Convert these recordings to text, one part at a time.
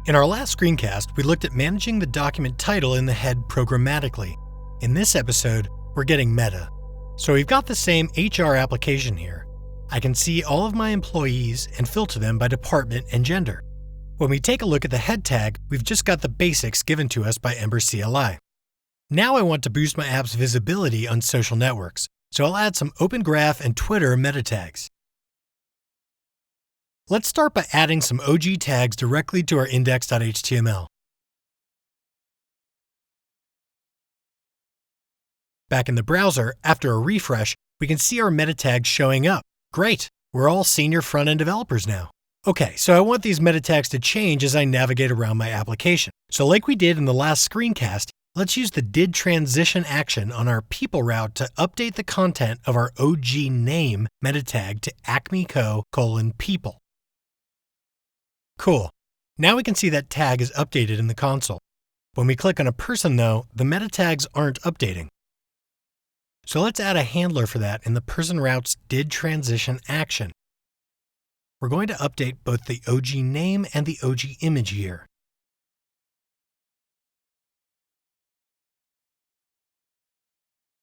In our last screencast, we looked at managing the document title in the head programmatically. In this episode, we're getting meta. So we've got the same HR application here. I can see all of my employees and filter them by department and gender. When we take a look at the head tag, we've just got the basics given to us by ember-cli. Now I want to boost my app's visibility on social networks, so I'll add some Open Graph and Twitter meta tags. Let's start by adding some OG tags directly to our index.html. Back in the browser, after a refresh, we can see our meta tags showing up. Great! We're all senior front-end developers now. Okay, so I want these meta tags to change as I navigate around my application. So like we did in the last screencast, let's use the did transition action on our people route to update the content of our OG name meta tag to acmeco:people. Cool. Now we can see that tag is updated in the console. When we click on a person though, the meta tags aren't updating. So let's add a handler for that in the person route's did transition action. We're going to update both the OG name and the OG image here.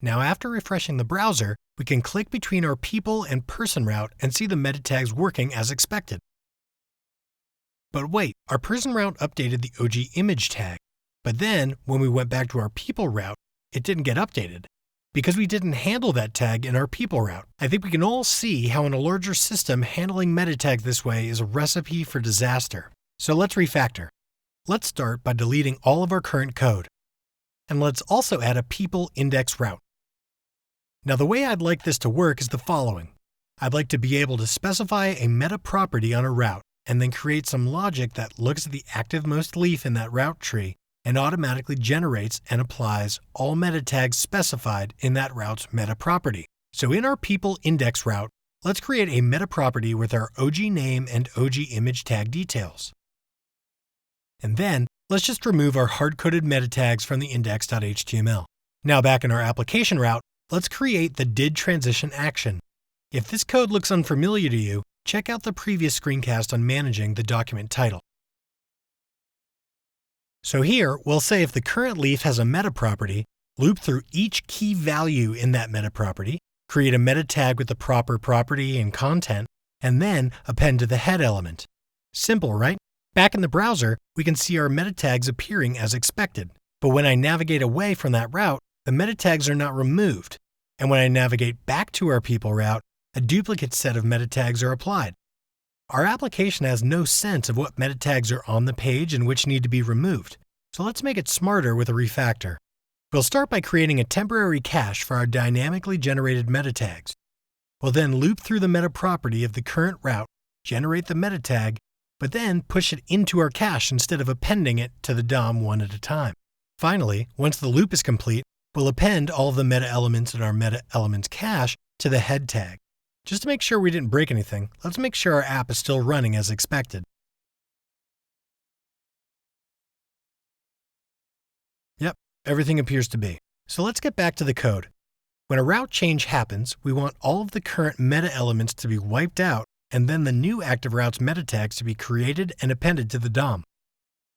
Now after refreshing the browser, we can click between our people and person route and see the meta tags working as expected. But wait, our person route updated the OG image tag, but then when we went back to our people route, it didn't get updated because we didn't handle that tag in our people route. I think we can all see how in a larger system handling meta tags this way is a recipe for disaster. So let's refactor. Let's start by deleting all of our current code. And let's also add a people index route. Now the way I'd like this to work is the following. I'd like to be able to specify a meta property on a route and then create some logic that looks at the activemost leaf in that route tree and automatically generates and applies all meta tags specified in that route's meta property. So in our people index route, let's create a meta property with our OG name and OG image tag details. And then let's just remove our hard-coded meta tags from the index.html. Now back in our application route, let's create the did transition action. If this code looks unfamiliar to you, check out the previous screencast on managing the document title. So here, we'll say if the current leaf has a meta property, loop through each key value in that meta property, create a meta tag with the proper property and content, and then append to the head element. Simple, right? Back in the browser, we can see our meta tags appearing as expected. But when I navigate away from that route, the meta tags are not removed. And when I navigate back to our people route, a duplicate set of meta tags are applied. Our application has no sense of what meta tags are on the page and which need to be removed. So let's make it smarter with a refactor. We'll start by creating a temporary cache for our dynamically generated meta tags. We'll then loop through the meta property of the current route, generate the meta tag, but then push it into our cache instead of appending it to the DOM one at a time. Finally, once the loop is complete, we'll append all of the meta elements in our meta elements cache to the head tag. Just to make sure we didn't break anything, let's make sure our app is still running as expected. Yep, everything appears to be. So let's get back to the code. When a route change happens, we want all of the current meta elements to be wiped out and then the new active route's meta tags to be created and appended to the DOM.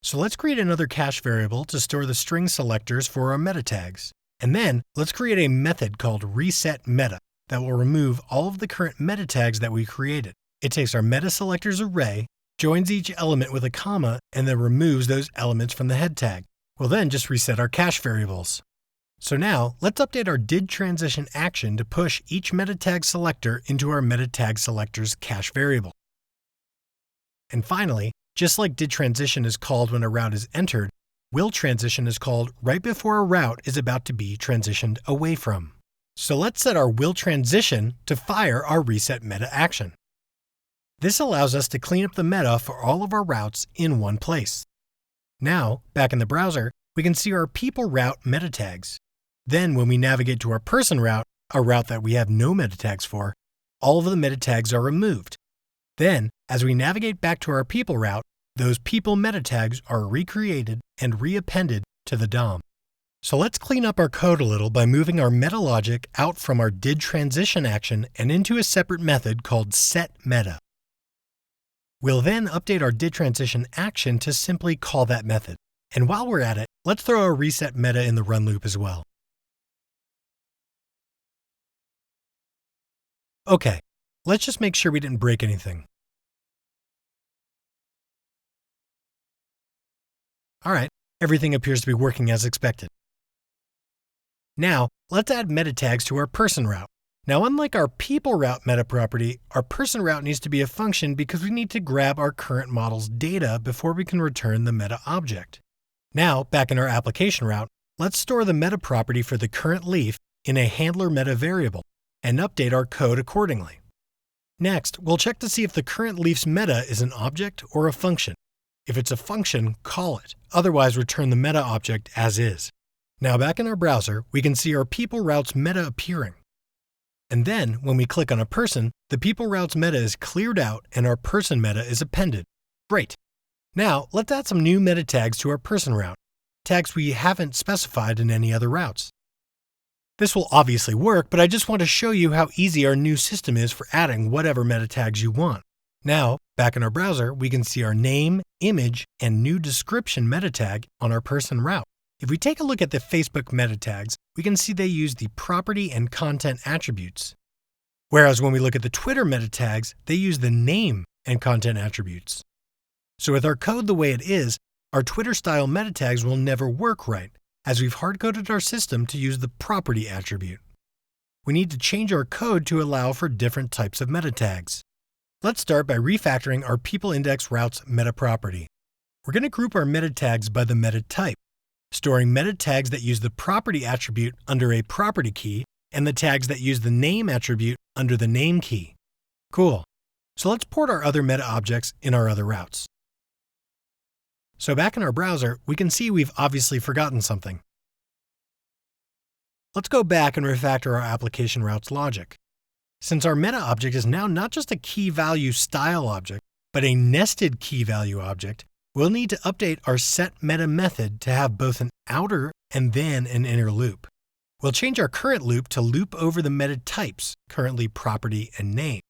So let's create another cache variable to store the string selectors for our meta tags. And then let's create a method called resetMeta that will remove all of the current meta tags that we created. It takes our meta selectors array, joins each element with a comma, and then removes those elements from the head tag. We'll then just reset our cache variables. So now, let's update our did transition action to push each meta tag selector into our meta tag selector's cache variable. And finally, just like did transition is called when a route is entered, will transition is called right before a route is about to be transitioned away from. So let's set our will transition to fire our reset meta action. This allows us to clean up the meta for all of our routes in one place. Now, back in the browser, we can see our people route meta tags. Then when we navigate to our person route, a route that we have no meta tags for, all of the meta tags are removed. Then, as we navigate back to our people route, those people meta tags are recreated and reappended to the DOM. So let's clean up our code a little by moving our meta logic out from our didTransition action and into a separate method called setMeta. We'll then update our didTransition action to simply call that method. And while we're at it, let's throw a reset meta in the run loop as well. Okay, let's just make sure we didn't break anything. All right, everything appears to be working as expected. Now, let's add meta tags to our person route. Now, unlike our people route meta property, our person route needs to be a function because we need to grab our current model's data before we can return the meta object. Now, back in our application route, let's store the meta property for the current leaf in a handler meta variable and update our code accordingly. Next, we'll check to see if the current leaf's meta is an object or a function. If it's a function, call it. Otherwise, return the meta object as is. Now back in our browser, we can see our people route's meta appearing. And then, when we click on a person, the people route's meta is cleared out and our person meta is appended. Great! Now, let's add some new meta tags to our person route, tags we haven't specified in any other routes. This will obviously work, but I just want to show you how easy our new system is for adding whatever meta tags you want. Now, back in our browser, we can see our name, image, and new description meta tag on our person route. If we take a look at the Facebook meta tags, we can see they use the property and content attributes. Whereas when we look at the Twitter meta tags, they use the name and content attributes. So with our code the way it is, our Twitter style meta tags will never work right, as we've hard-coded our system to use the property attribute. We need to change our code to allow for different types of meta tags. Let's start by refactoring our people index route's meta property. We're going to group our meta tags by the meta type, storing meta tags that use the property attribute under a property key and the tags that use the name attribute under the name key. Cool. So let's port our other meta objects in our other routes. So back in our browser, we can see we've obviously forgotten something. Let's go back and refactor our application route's logic. Since our meta object is now not just a key value style object, but a nested key value object, we'll need to update our setMeta method to have both an outer and then an inner loop. We'll change our current loop to loop over the meta types, currently property and name.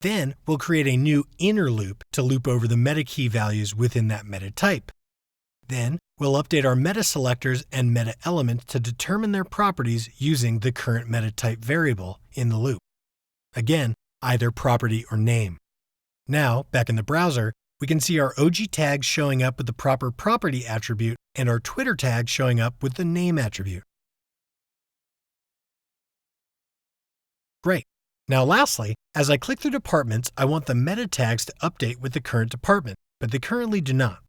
Then we'll create a new inner loop to loop over the meta key values within that meta type. Then we'll update our meta selectors and meta elements to determine their properties using the current meta type variable in the loop. Again, either property or name. Now, back in the browser, we can see our OG tags showing up with the proper property attribute and our Twitter tag showing up with the name attribute. Great. Now lastly, as I click through departments, I want the meta tags to update with the current department, but they currently do not.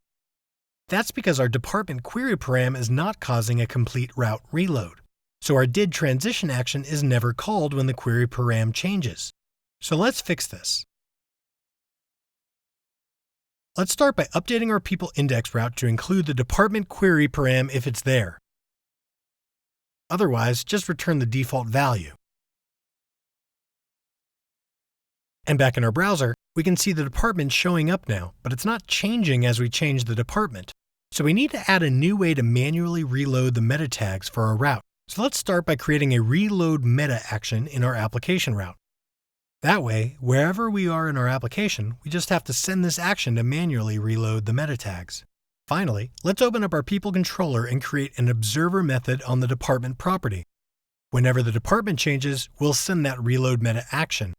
That's because our department query param is not causing a complete route reload. So our didTransition action is never called when the query param changes. So let's fix this. Let's start by updating our people index route to include the department query param if it's there. Otherwise, just return the default value. And back in our browser, we can see the department showing up now, but it's not changing as we change the department. So we need to add a new way to manually reload the meta tags for our route. So let's start by creating a reload meta action in our application route. That way, wherever we are in our application, we just have to send this action to manually reload the meta tags. Finally, let's open up our people controller and create an observer method on the department property. Whenever the department changes, we'll send that reload meta action.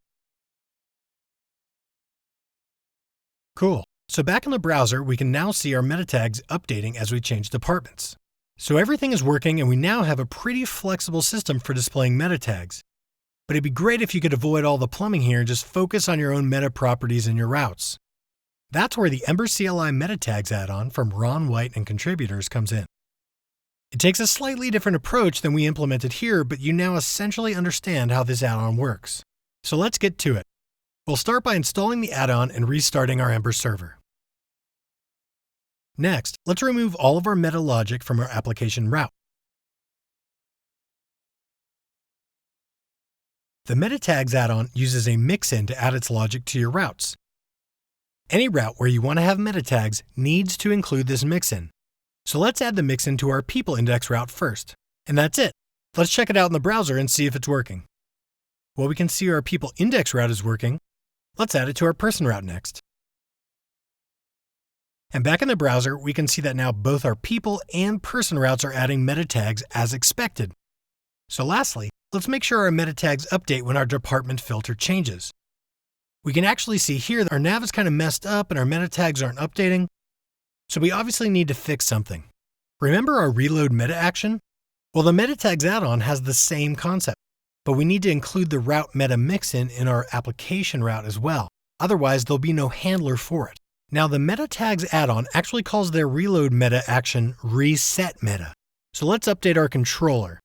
Cool. So back in the browser, we can now see our meta tags updating as we change departments. So everything is working and we now have a pretty flexible system for displaying meta tags. But it'd be great if you could avoid all the plumbing here and just focus on your own meta properties in your routes. That's where the ember-cli-meta-tags add-on from Ron White and contributors comes in. It takes a slightly different approach than we implemented here, but you now essentially understand how this add-on works. So let's get to it. We'll start by installing the add-on and restarting our Ember server. Next, let's remove all of our meta logic from our application route. The meta tags add-on uses a mixin to add its logic to your routes. Any route where you want to have meta tags needs to include this mixin. So let's add the mixin to our people index route first. And that's it. Let's check it out in the browser and see if it's working. Well, we can see our people index route is working. Let's add it to our person route next. And back in the browser, we can see that now both our people and person routes are adding meta tags as expected. So lastly, let's make sure our meta tags update when our department filter changes. We can actually see here that our nav is kind of messed up and our meta tags aren't updating. So we obviously need to fix something. Remember our reload meta action? Well, the meta tags add-on has the same concept, but we need to include the route meta mixin in our application route as well. Otherwise, there'll be no handler for it. Now, the meta tags add-on actually calls their reload meta action reset meta. So let's update our controller.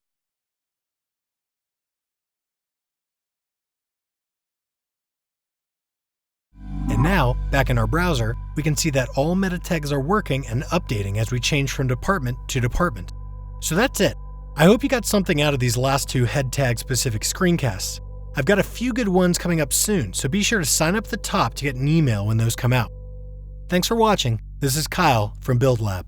And now, back in our browser, we can see that all meta tags are working and updating as we change from department to department. So that's it. I hope you got something out of these last two head tag specific screencasts. I've got a few good ones coming up soon, so be sure to sign up at the top to get an email when those come out. Thanks for watching. This is Kyle from Build Lab.